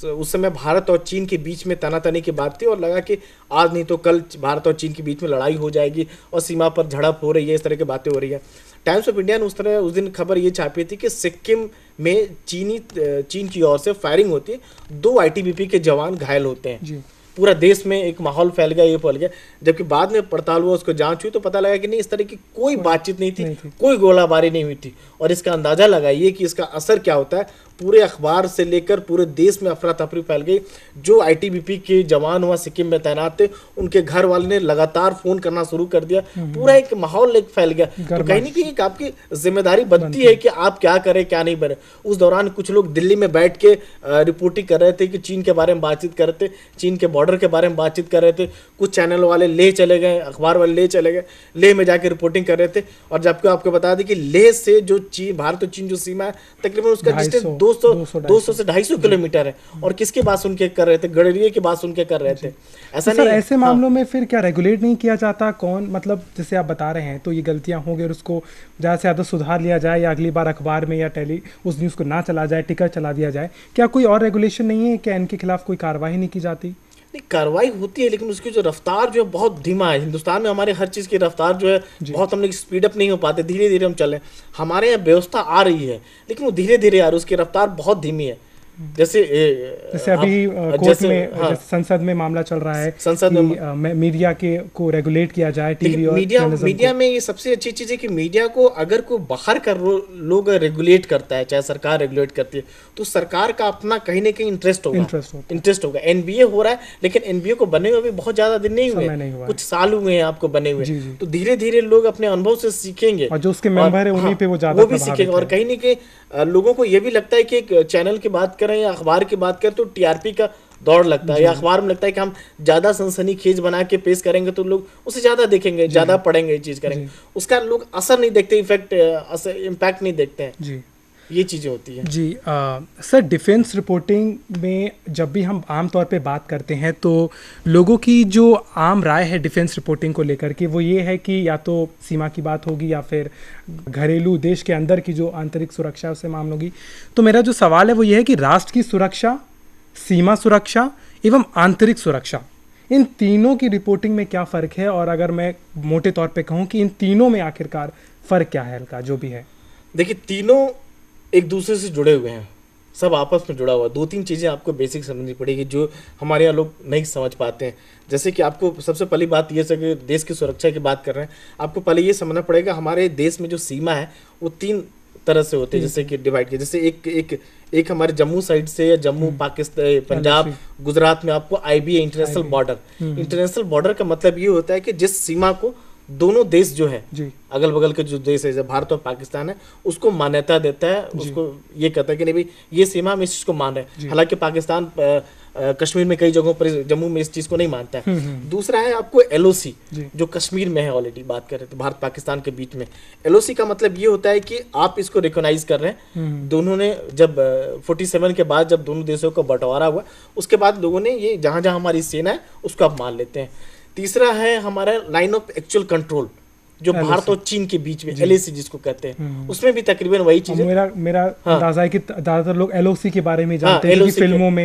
उस समय भारत और चीन के बीच में तनातनी की बात थी और लगा कि आज नहीं तो कल भारत और चीन के बीच में लड़ाई हो जाएगी और सीमा पर झड़प हो रही है, इस तरह की बातें हो रही है। टाइम्स ऑफ इंडिया ने उस दिन खबर ये छापी थी कि सिक्किम में चीन की ओर से फायरिंग होती है, 2 आईटीबीपी के जवान घायल होते हैं। पूरा देश में एक माहौल फैल गया, ये फैल गया। जबकि बाद में पड़ताल हुआ, उसको जांच हुई तो पता लगा कि नहीं, इस तरह की कोई बातचीत नहीं थी, कोई गोलाबारी नहीं हुई थी। और इसका अंदाजा लगाइए कि इसका असर क्या होता है। पूरे अखबार से लेकर पूरे देश में अफरा तफरी फैल गई। जो आईटीबीपी के जवान वहाँ सिक्किम में तैनात थे, उनके घर वाले ने लगातार फोन करना शुरू कर दिया। पूरा एक माहौल एक फैल गया। तो कहीं ना कहीं आपकी जिम्मेदारी बनती है कि आप क्या करें, क्या नहीं करें। उस दौरान कुछ लोग दिल्ली में बैठ के रिपोर्टिंग कर रहे थे कि चीन के बारे में बातचीत कर रहे थे, चीन के बॉर्डर के बारे में बातचीत कर रहे थे। कुछ चैनल वाले लेह चले गए, अखबार वाले लेह चले गए, लेह में जाके रिपोर्टिंग कर रहे थे। और जबकि आपको बता दें कि लेह से जो भारत और चीन जो सीमा है, तकरीबन उसका डिस्टेंस 200 से 250 किलोमीटर है। और किसकी बात सुन के कर रहे थे? गडरिये की बात सुन के कर रहे थे। ऐसा नहीं, ऐसे मामलों में फिर क्या रेगुलेट नहीं किया जाता? कौन, मतलब जैसे आप बता रहे हैं तो ये गलतियां होंगी और उसको ज़्यादा से ज़्यादा सुधार लिया जाए या अगली बार अखबार में या उस न्यूज़ को ना चला जाए, टिकर चला दिया जाए। क्या कोई और रेगुलेशन नहीं है? क्या इनके खिलाफ कोई कार्रवाई नहीं की जाती? नहीं, कार्रवाई होती है, लेकिन उसकी जो रफ्तार जो है बहुत धीमा है। हिंदुस्तान में हमारे हर चीज़ की रफ्तार जो है बहुत, हम लोग स्पीड अप नहीं हो पाते, धीरे धीरे हम चलें। हमारे यहाँ व्यवस्था आ रही है लेकिन वो धीरे धीरे आ रही है, उसकी रफ्तार बहुत धीमी है। जैसे जैसे अभी कोर्ट में हाँ, जैसे संसद में मामला चल रहा है संसद कि में मीडिया के को रेगुलेट किया जाए, टीवी और जर्नलिज्म मीडिया को। में ये सबसे अच्छी चीज़ है कि मीडिया को अगर कोई बाहर का लोग रेगुलेट करता है, चाहे सरकार रेगुलेट करती है, तो सरकार का अपना कहीं ना कहीं इंटरेस्ट होगा। एनबीए हो रहा है, लेकिन एनबीए को बने हुए अभी बहुत ज्यादा दिन नहीं हुए, कुछ साल हुए हैं आपको बने हुए, तो धीरे धीरे लोग अपने अनुभव से सीखेंगे और जो उसके मेंबर है उन्हीं पे वो ज्यादा भी सीखेंगे। और कहीं ना कहीं लोगों को ये भी लगता है कि एक चैनल की बात करें या अखबार की बात करें तो टीआरपी का दौड़ लगता है, या अखबार में लगता है कि हम ज्यादा सनसनीखेज बना के पेश करेंगे तो लोग उसे ज्यादा देखेंगे, ज्यादा पढ़ेंगे, ये चीज करेंगे, उसका लोग असर नहीं देखते, इम्पैक्ट नहीं देखते हैं जी। ये चीज़ें होती हैं जी। सर, डिफेंस रिपोर्टिंग में जब भी हम आम तौर पे बात करते हैं तो लोगों की जो आम राय है डिफेंस रिपोर्टिंग को लेकर के वो ये है कि या तो सीमा की बात होगी या फिर घरेलू देश के अंदर की जो आंतरिक सुरक्षा है उससे मामला होगी। तो मेरा जो सवाल है वो ये है कि राष्ट्र की सुरक्षा, सीमा सुरक्षा एवं आंतरिक सुरक्षा, इन तीनों की रिपोर्टिंग में क्या फ़र्क है, और अगर मैं मोटे तौर पे कहूँ कि इन तीनों में आखिरकार फ़र्क क्या है, हल्का जो भी है। देखिए, तीनों एक दूसरे से जुड़े हुए हैं, सब आपस में जुड़ा हुआ है। दो तीन चीज़ें आपको बेसिक समझनी पड़ेगी जो हमारे यहाँ लोग नहीं समझ पाते हैं। जैसे कि आपको सबसे पहली बात ये है कि देश की सुरक्षा की बात कर रहे हैं, आपको पहले ये समझना पड़ेगा हमारे देश में जो सीमा है वो तीन तरह से होते हैं, जैसे कि डिवाइड किया। जैसे एक हमारे जम्मू साइड से या जम्मू पाकिस्तान, पंजाब, गुजरात में आपको IBA, international border. International border का मतलब ये होता है कि जिस सीमा को दोनों देश जो है अगल बगल के जो देश है, जैसे भारत और पाकिस्तान है, उसको मान्यता देता है, उसको ये कहता है कि नहीं भाई ये सीमा हम इस चीज को मान रहे हैं। हालांकि पाकिस्तान कश्मीर में कई जगहों पर, जम्मू में इस चीज को नहीं मानता है। दूसरा है आपको एलओसी, जो कश्मीर में है, ऑलरेडी बात कर रहे थे भारत पाकिस्तान के बीच में। एलओसी का मतलब ये होता है कि आप इसको रिकॉग्नाइज कर रहे हैं। दोनों ने जब 47 के बाद जब दोनों देशों का बंटवारा हुआ, उसके बाद लोगों ने ये जहां जहां हमारी सेना है उसको आप मान लेते हैं। तीसरा है हमारा लाइन ऑफ एक्चुअल कंट्रोल, जो भारत और चीन के बीच में एलएसी जिसको कहते हैं, उसमें भी तकरीबन वही चीज है। मेरा अंदाजा है कि ज्यादातर लोग एलओसी के बारे में जानते हैं कि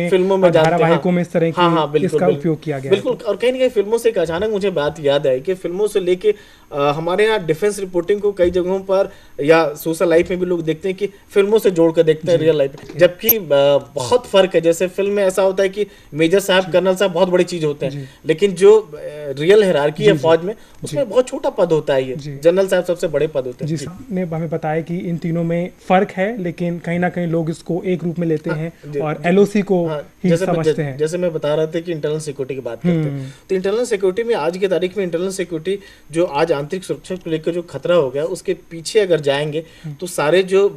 फिल्मों में धारावाहिकों में इस तरह की इसका उपयोग किया गया। बिल्कुल, और कहीं ना कहीं फिल्मों से एक अचानक मुझे बात याद आई कि फिल्मों से लेके हमारे यहाँ डिफेंस रिपोर्टिंग को कई जगहों पर या सोशल लाइफ में भी लोग देखते हैं कि फिल्मों से जोड़ कर देखते हैं रियल लाइफ में, जबकि बहुत फर्क है। जैसे फिल्म में ऐसा होता है कि मेजर साहब, कर्नल साहब बहुत बड़ी चीज होते हैं, लेकिन जो रियल हायरार्की है फौज में उसमें बहुत छोटा पद होता है। जनरल साहब सबसे बड़े पद होते हैं। ने हमें बताया कि इन तीनों में फर्क है, लेकिन कहीं ना कहीं लोग इसको एक रूप में लेते हैं और एलओसी को ही समझते हैं। जैसे मैं बता रहा था कि इंटरनल सिक्योरिटी की बात करते हैं, तो इंटरनल सिक्योरिटी में आज की तारीख में इंटरनल सिक्योरिटी जो आज आंतरिक सुरक्षा को लेकर जो खतरा हो गया, उसके पीछे अगर जाएंगे तो सारे जो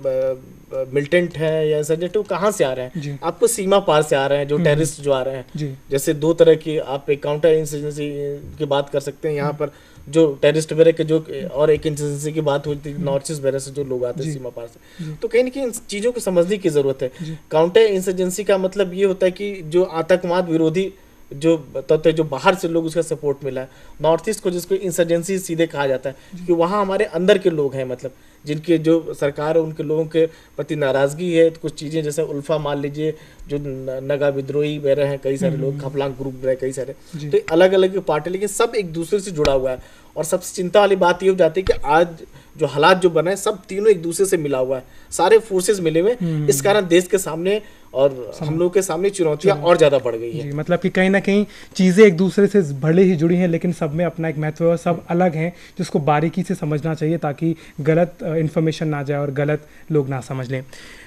मिलिटेंट है या सर्जेंट कहाँ से आ रहे हैं? आपको सीमा पार से आ रहे हैं, जो टेररिस्ट जो आ रहे हैं। जैसे दो तरह की आप एक काउंटर इंसर्जेंसी की बात कर सकते हैं यहाँ पर, जो टेररिस्ट वगैरह के जो, और एक इंसर्जेंसी की बात होती है नॉर्थ ईस्ट वगैरह से जो लोग आते हैं सीमा पार से। तो कहीं ना कहीं इन चीज़ों को समझने की जरूरत है। काउंटर इंसर्जेंसी का मतलब ये होता है कि जो आतंकवाद विरोधी जो तत्व, जो बाहर से लोग उसका सपोर्ट मिला है, नॉर्थ ईस्ट को जिसको इंसर्जेंसी सीधे कहा जाता है कि वहाँ हमारे अंदर के लोग हैं, मतलब जिनके जो सरकार है उनके लोगों के प्रति नाराजगी है। तो कुछ चीज़ें जैसे उल्फा मान लीजिए, जो नगा विद्रोही वगैरह हैं, कई सारे लोग, खपलांग ग्रुप रहे कई सारे, तो अलग अलग पार्टी, लेकिन सब एक दूसरे से जुड़ा हुआ है। और सबसे चिंता वाली बात ये हो जाती है कि आज जो हालात जो बने, सब तीनों एक दूसरे से मिला हुआ है, सारे फोर्सेस मिले हुए। इस कारण देश के सामने और हम लोग के सामने चुनौतियां और ज्यादा बढ़ गई है। मतलब कि कहीं ना कहीं चीजें एक दूसरे से भले ही जुड़ी हैं, लेकिन सब में अपना एक महत्व है, सब अलग हैं, जिसको बारीकी से समझना चाहिए ताकि गलत इन्फॉर्मेशन ना जाए और गलत लोग ना समझ लें।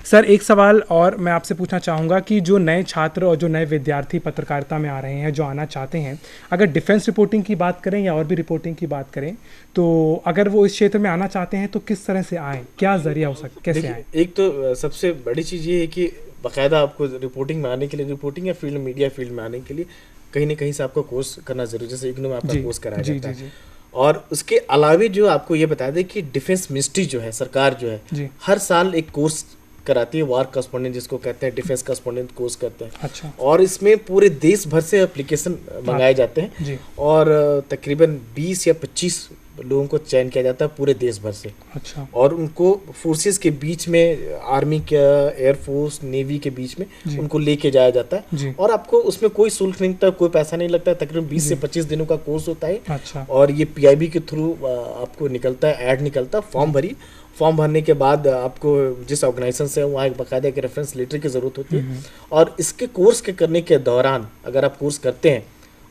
सर, एक सवाल और मैं आपसे पूछना चाहूँगा कि जो नए छात्र और जो नए विद्यार्थी पत्रकारिता में आ रहे हैं, जो आना चाहते हैं, अगर डिफेंस रिपोर्टिंग की बात करें या और भी रिपोर्टिंग की बात करें, तो अगर वो इस क्षेत्र में आना चाहते हैं तो किस तरह से आएँ, क्या जरिया हो सकता, कैसे आएँ? एक तो सबसे बड़ी चीज़ ये है कि बाकायदा आपको रिपोर्टिंग में आने के लिए, रिपोर्टिंग या फील्ड, मीडिया फील्ड में आने के लिए कहीं ना कहीं से आपको कोर्स करना जरूरी है। जैसे इग्नू में आपका कोर्स कराया जाता है। और उसके अलावा जो आपको ये बता दें कि डिफेंस मिनिस्ट्री जो है, सरकार जो है, हर साल एक कोर्स कराती है, वार कॉरेस्पोंडेंट जिसको कहते हैं, डिफेंस कॉरेस्पोंडेंट कोर्स करते हैं। अच्छा। और इसमें पूरे देश भर से एप्लीकेशन मंगाए जाते हैं और तकरीबन 20 या 25 लोगों को चयन किया जाता है पूरे देश भर से। अच्छा। और उनको फोर्सेस के बीच में, आर्मी का, एयरफोर्स, नेवी के बीच में उनको लेके जाया जाता है। और आपको उसमें कोई शुल्क नहीं लगता, कोई पैसा नहीं लगता है। तकरीबन 20 से 25 दिनों का कोर्स होता है। अच्छा। और ये PIB के थ्रू आपको निकलता है, ऐड निकलता है, फॉर्म भरी। फॉर्म भरने के बाद आपको जिस ऑर्गेनाइजेशन से वहाँ एक बाकायदा एक रेफरेंस लेटर की ज़रूरत होती है। और इसके कोर्स के करने के दौरान अगर आप कोर्स करते हैं,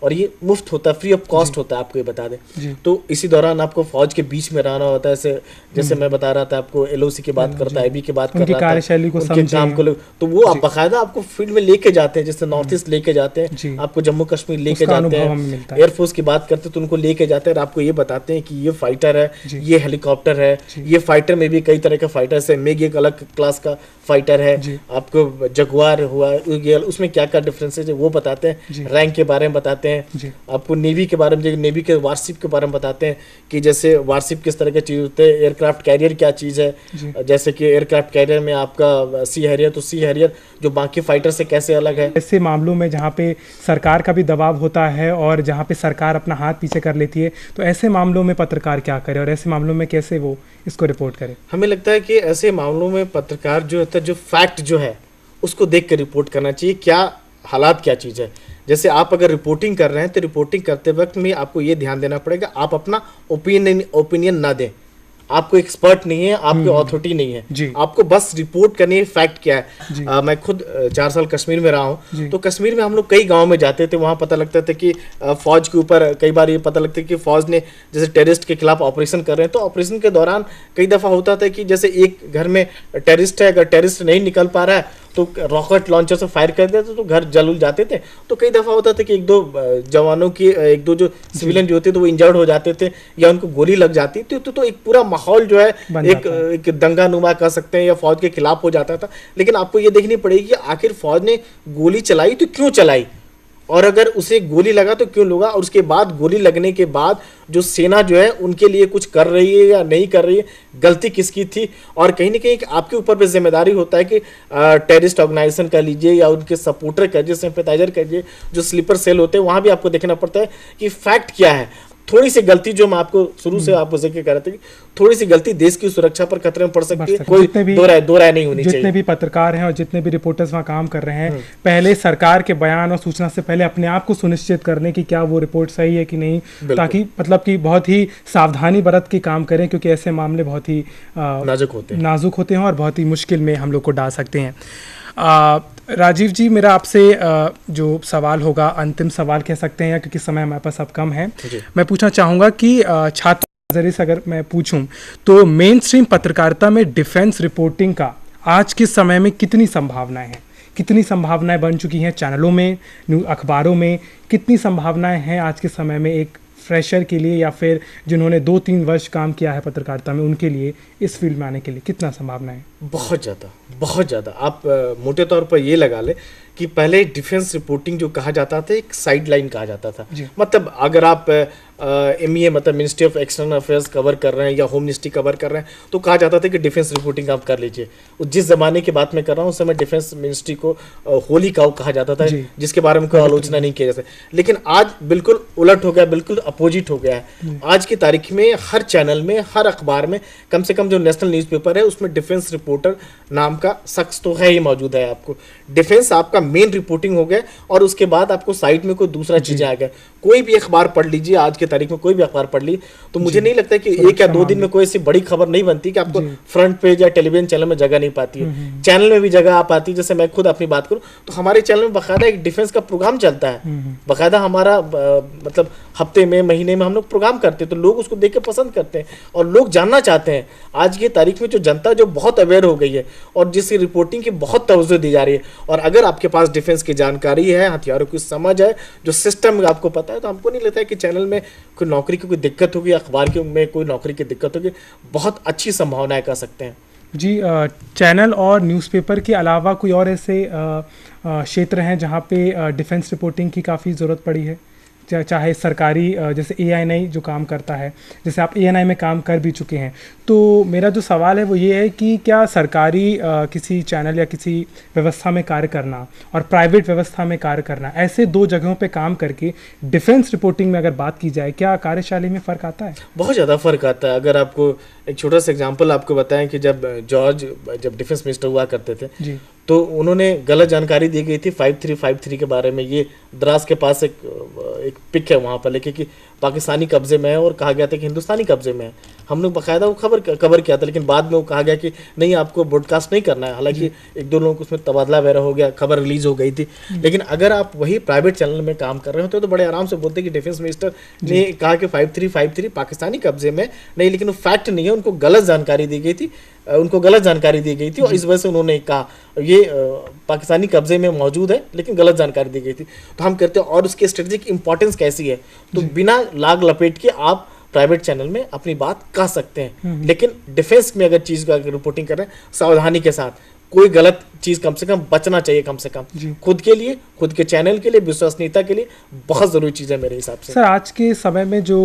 और ये मुफ्त होता है, फ्री ऑफ कॉस्ट होता है, आपको ये बता दें। तो इसी दौरान आपको फौज के बीच में रहना होता है। जैसे मैं बता रहा था आपको, LOC की बात करता है, IB की बात कर रहा था, कार्यशैली को समझें, तो वो आप बाकायदा आपको फील्ड में लेके जाते हैं। जैसे नॉर्थ ईस्ट लेके जाते हैं, आपको जम्मू कश्मीर लेके जाते हैं। एयरफोर्स की बात करते हैं तो उनको लेके जाते हैं और आपको ये बताते हैं कि ये फाइटर है, ये हेलीकॉप्टर है, ये फाइटर में भी कई तरह के फाइटर्स है। मेग एक अलग क्लास का फाइटर है, आपको जगुआर हुआ, उसमें क्या क्या डिफरेंसेस है वो बताते हैं। रैंक के बारे में बताते हैं, आपको नेवी के बारे में, नेवी के वारशिप के बारे में बताते हैं कि जैसे वारशिप किस तरह के चीज़ होते हैं, एयरक्राफ्ट कैरियर क्या चीज़ है। जैसे कि एयरक्राफ्ट कैरियर में आपका सी हैरियर, तो सी हैरियर जो बाकी फाइटर से कैसे अलग है। ऐसे मामलों में जहाँ पे सरकार का भी दबाव होता है और जहाँ पे सरकार अपना हाथ पीछे कर लेती है, तो ऐसे मामलों में पत्रकार क्या करे और ऐसे मामलों में कैसे वो इसको रिपोर्ट करे? हमें लगता है कि ऐसे मामलों में पत्रकार जो होता है, जो फैक्ट जो है उसको देख कर रिपोर्ट करना चाहिए, क्या हालात क्या चीज़ है। जैसे आप अगर रिपोर्टिंग कर रहे हैं तो रिपोर्टिंग करते वक्त में आपको ये ध्यान देना पड़ेगा, आप अपना ओपिनियन ना दें। आपको एक्सपर्ट नहीं है, आपकी ऑथोरिटी नहीं है, आपको बस रिपोर्ट करनी है फैक्ट क्या है। मैं खुद 4 साल कश्मीर में रहा हूँ, तो कश्मीर में हम लोग कई गांव में जाते थे, वहाँ पता लगता था कि फौज के ऊपर कई बार ये पता लगता है कि फौज ने जैसे टेररिस्ट के खिलाफ ऑपरेशन कर रहे हैं, तो ऑपरेशन के दौरान कई दफ़ा होता था कि जैसे एक घर में टेररिस्ट है, अगर टेररिस्ट नहीं निकल पा रहा है तो रॉकेट लॉन्चर से फायर कर देते तो घर जल जाते थे। तो कई दफ़ा होता था कि एक दो जवानों की, एक दो जो सिविलियन जो होते थे वो इंजर्ड हो जाते थे या उनको गोली लग जाती थी। तो एक पूरा माहौल जो है एक दंगा नुमा कह सकते हैं या फौज के खिलाफ हो जाता था। लेकिन आपको ये देखनी पड़ेगी कि आखिर फौज ने गोली चलाई तो क्यों चलाई, और अगर उसे गोली लगा तो क्यों लगा, और उसके बाद गोली लगने के बाद जो सेना जो है उनके लिए कुछ कर रही है या नहीं कर रही है, गलती किसकी थी। और कहीं ना कहीं आपके ऊपर भी जिम्मेदारी होता है कि टेररिस्ट ऑर्गेनाइजेशन कर लीजिए या उनके सपोर्टर करिए, सिंपैथाइजर करिए, जो स्लीपर सेल होते हैं, वहाँ भी आपको देखना पड़ता है कि फैक्ट क्या है। थोड़ी सी गलती, जो मैं आपको शुरू से आपको जिक्र कर रहे थे, थोड़ी सी गलती देश की सुरक्षा पर खतरे में पड़ सकती है। कोई दो राय नहीं होनी चाहिए। जितने भी पत्रकार हैं और जितने भी रिपोर्टर्स वहाँ काम कर रहे हैं, पहले सरकार के बयान और सूचना से पहले अपने आप को सुनिश्चित करने की क्या वो रिपोर्ट सही है कि नहीं, ताकि मतलब कि बहुत ही सावधानी बरत के काम करें, क्योंकि ऐसे मामले बहुत ही नाजुक होते हैं और बहुत ही मुश्किल में हम लोग को डाल सकते हैं। राजीव जी, मेरा आपसे जो सवाल होगा, अंतिम सवाल कह सकते हैं, क्योंकि समय हमारे पास अब कम है, मैं पूछना चाहूँगा कि छात्र नजरिए से अगर मैं पूछूं तो मेन स्ट्रीम पत्रकारिता में डिफेंस रिपोर्टिंग का आज के समय में कितनी संभावनाएं हैं, कितनी संभावनाएं बन चुकी हैं चैनलों में, अखबारों में, कितनी संभावनाएं हैं आज के समय में एक फ्रेशर के लिए या फिर जिन्होंने 2-3 वर्ष काम किया है पत्रकारिता में उनके लिए इस फील्ड में आने के लिए कितना संभावना है? बहुत ज़्यादा। आप मोटे तौर पर ये लगा ले कि पहले डिफेंस रिपोर्टिंग जो कहा जाता था एक साइड लाइन कहा जाता था। मतलब अगर आप MEA मतलब ministry of external affairs cover कर रहे हैं या होम मिनिस्ट्री कवर कर रहे हैं तो कहा जाता था कि डिफेंस रिपोर्टिंग आप कर लीजिए। जिस ज़माने की बात मैं कर रहा हूँ उस समय डिफेंस मिनिस्ट्री को होली काउ कहा जाता था, जिसके बारे में कोई आलोचना नहीं किया जाता। लेकिन आज बिल्कुल उलट हो गया, बिल्कुल अपोजिट हो गया है। आज की तारीख में हर चैनल में, हर अखबार में, कम से कम जो नेशनल न्यूज़पेपर है उसमें डिफेंस रिपोर्टर नाम का शख्स तो है ही मौजूद है। आपको डिफेंस आपका मेन रिपोर्टिंग हो गया और उसके बाद आपको साइड में कोई दूसरा चीज़ आ गया। कोई भी अखबार पढ़ लीजिए, आज की तारीख में कोई भी अखबार पढ़ ली तो मुझे नहीं लगता कि 1 या 2 दिन में कोई ऐसी बड़ी खबर नहीं बनती कि आपको फ्रंट पेज या टेलीविजन चैनल में जगह नहीं पाती है। चैनल में भी जगह आ पाती है। जैसे मैं खुद अपनी बात करूं तो हमारे चैनल में बाकायदा एक डिफेंस का प्रोग्राम चलता है। बाकायदा हमारा मतलब हफ्ते में, महीने में हम लोग प्रोग्राम करते हैं, तो लोग उसको देख के पसंद करते हैं और लोग जानना चाहते हैं। आज की तारीख में जो जनता जो बहुत अवेयर हो गई है और जिसकी रिपोर्टिंग की बहुत तवज्जो दी जा रही है, और अगर आपके पास डिफेंस की जानकारी है, हथियारों की समझ है, जो सिस्टम आपको पता है, तो हमको नहीं लगता है कि चैनल में कोई नौकरी की कोई दिक्कत होगी, अखबार के में कोई नौकरी की दिक्कत होगी। बहुत अच्छी संभावनाएं कर सकते हैं जी। चैनल और न्यूज़पेपर के अलावा कोई और ऐसे क्षेत्र हैं जहाँ पे डिफेंस रिपोर्टिंग की काफ़ी ज़रूरत पड़ी है चाहे सरकारी जैसे ANI जो काम करता है, जैसे आप ANI में काम कर भी चुके हैं, तो मेरा जो सवाल है वो ये है कि क्या सरकारी किसी चैनल या किसी व्यवस्था में कार्य करना और प्राइवेट व्यवस्था में कार्य करना, ऐसे दो जगहों पे काम करके डिफेंस रिपोर्टिंग में अगर बात की जाए, क्या कार्यशैली में फ़र्क आता है? बहुत ज़्यादा फ़र्क आता है। अगर आपको एक छोटा सा एग्जांपल आपको बताएं कि जब जॉर्ज जब डिफेंस मिनिस्टर हुआ करते थे जी, तो उन्होंने गलत जानकारी दी गई थी 5353 के बारे में। ये द्रास के पास एक पिक है वहाँ पर लेके कि पाकिस्तानी कब्जे में है और कहा गया था कि हिंदुस्तानी कब्जे में है। हम लोग बाकायदा वो कवर किया था, लेकिन बाद में वो कहा गया कि नहीं आपको ब्रॉडकास्ट नहीं करना है। हालांकि एक दो लोगों को उसमें तबादला वगैरह हो गया, खबर रिलीज हो गई थी। लेकिन अगर आप वही प्राइवेट चैनल में काम कर रहे होते तो बड़े आराम से बोलते कि डिफेंस मिनिस्टर ने कहा कि 5353 पाकिस्तानी कब्जे में नहीं, लेकिन वो फैक्ट नहीं है, उनको गलत जानकारी दी गई थी, और इस वजह से उन्होंने कहा ये पाकिस्तानी कब्जे में मौजूद है लेकिन गलत जानकारी दी गई थी। तो हम कहते हैं और उसकी स्ट्रेटेजिक इंपॉर्टेंस कैसी है, तो बिना लाग लपेट के आप प्राइवेट चैनल में अपनी बात कह सकते हैं। लेकिन डिफेंस में अगर चीज़ का रिपोर्टिंग कर रहे हैं सावधानी के साथ, कोई गलत चीज़ कम से कम बचना चाहिए, कम से कम खुद के लिए, खुद के चैनल के लिए, विश्वसनीयता के लिए बहुत ज़रूरी चीज़ है मेरे हिसाब से। सर आज के समय में जो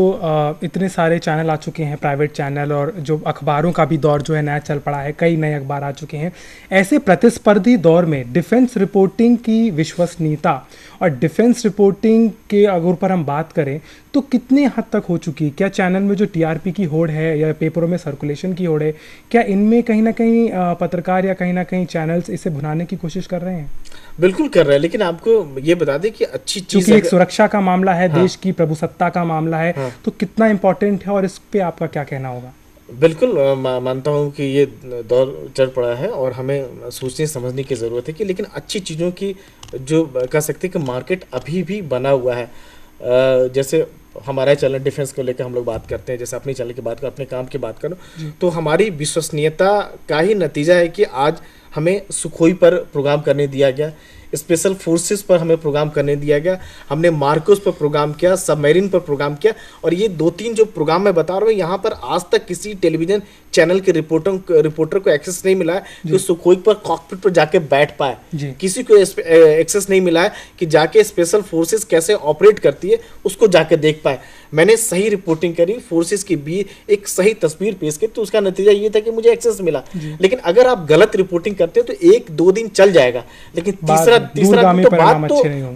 इतने सारे चैनल आ चुके हैं, प्राइवेट चैनल, और जो अखबारों का भी दौर जो है नया चल पड़ा है, कई नए अखबार आ चुके हैं, ऐसे प्रतिस्पर्धी दौर में डिफेंस रिपोर्टिंग की विश्वसनीयता और डिफेंस रिपोर्टिंग के अगर पर हम बात करें तो कितने हद तक हो चुकी है? क्या चैनल में जो TRP की होड़ है या पेपरों में सर्कुलेशन की होड़ है, क्या इनमें कहीं ना कहीं पत्रकार या कहीं ना कहीं चैनल्स इसे भुनाने की कोशिश कर रहे हैं? बिल्कुल कर रहे हैं, लेकिन आपको ये बता दें कि अच्छी चीज़, क्योंकि एक सुरक्षा का मामला है, देश की प्रभुसत्ता का मामला है, तो कितना इंपॉर्टेंट है और इस पे आपका क्या कहना होगा? बिल्कुल मानता हूँ कि ये दौर चल पड़ा है और हमें सोचने समझने की ज़रूरत है कि लेकिन अच्छी चीज़ों की जो कह सकते हैं कि मार्केट अभी भी बना हुआ है। जैसे हमारा चैनल डिफेंस को लेकर हम लोग बात करते हैं, जैसे अपनी चैनल की बात करो, अपने काम की बात करो, तो हमारी विश्वसनीयता का ही नतीजा है कि आज हमें सुखोई पर प्रोग्राम करने दिया गया, स्पेशल फोर्सेस पर हमें प्रोग्राम करने दिया गया, हमने मार्कोस पर प्रोग्राम किया, सबमरीन पर प्रोग्राम किया, और ये 2-3 जो प्रोग्राम मैं बता रहा हूँ यहाँ पर आज तक किसी टेलीविजन चैनल के रिपोर्टर को एक्सेस नहीं मिला है कि सुखोई पर कॉकपिट पर जाके बैठ पाए, किसी को एक्सेस नहीं मिला है कि जाके स्पेशल फोर्सेस कैसे ऑपरेट करती है उसको जाके देख पाए। मैंने सही रिपोर्टिंग करी, फोर्सेस की भी एक सही तस्वीर पेश की, तो उसका नतीजा ये था कि मुझे एक्सेस मिला। लेकिन अगर आप गलत रिपोर्टिंग करते हो तो 1-2 दिन चल जाएगा, लेकिन तीसरा दिन तो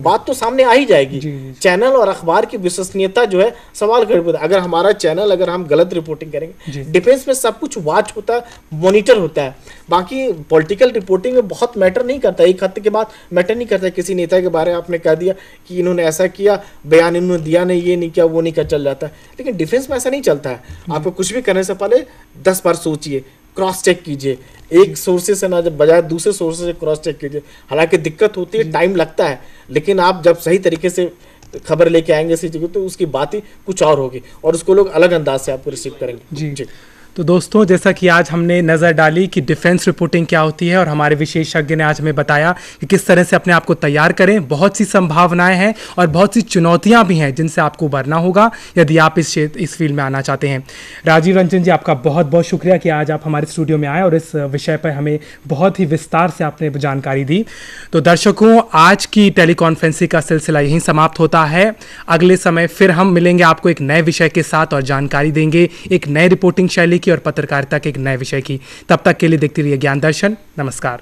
बात तो सामने आ ही जाएगी। चैनल और अखबार की विश्वसनीयता जो है सवाल कर, अगर हमारा चैनल, अगर हम गलत रिपोर्टिंग करेंगे, डिफेंस में सब कुछ वॉच होता है, मॉनिटर होता है, बाकी पॉलिटिकल रिपोर्टिंग में बहुत मैटर नहीं करता, एक हद के बाद मैटर नहीं करता। किसी नेता के बारे में आपने कह दिया कि इन्होंने ऐसा किया, बयान इन्होंने दिया नहीं, ये नहीं किया, वो नहीं कर, चल जाता है। लेकिन डिफेंस में ऐसा नहीं चलता है। आपको कुछ भी करने से पहले 10 बार सोचिए, क्रॉस चेक कीजिए, एक सोर्सेस से ना जब बजाय दूसरे सोर्सेस से क्रॉस चेक कीजिए। हालांकि दिक्कत होती है, टाइम लगता है, लेकिन आप जब सही तरीके से खबर लेके आएंगे इसी जगह, तो उसकी बात ही कुछ और होगी और उसको लोग अलग अंदाज से आपको रिसीव करेंगे। जी। तो दोस्तों, जैसा कि आज हमने नज़र डाली कि डिफेंस रिपोर्टिंग क्या होती है और हमारे विशेषज्ञ ने आज हमें बताया कि किस तरह से अपने आप को तैयार करें। बहुत सी संभावनाएं हैं और बहुत सी चुनौतियां भी हैं जिनसे आपको उबरना होगा यदि आप इस फील्ड में आना चाहते हैं। राजीव रंजन जी, आपका बहुत बहुत शुक्रिया कि आज आप हमारे स्टूडियो में आए और इस विषय पर हमें बहुत ही विस्तार से आपने जानकारी दी। तो दर्शकों, आज की टेलीकॉन्फ्रेंसिंग का सिलसिला यहीं समाप्त होता है। अगले समय फिर हम मिलेंगे आपको एक नए विषय के साथ और जानकारी देंगे एक नए रिपोर्टिंग शैली की और पत्रकारिता के एक नए विषय की। तब तक के लिए देखते रहिए ज्ञान दर्शन। नमस्कार।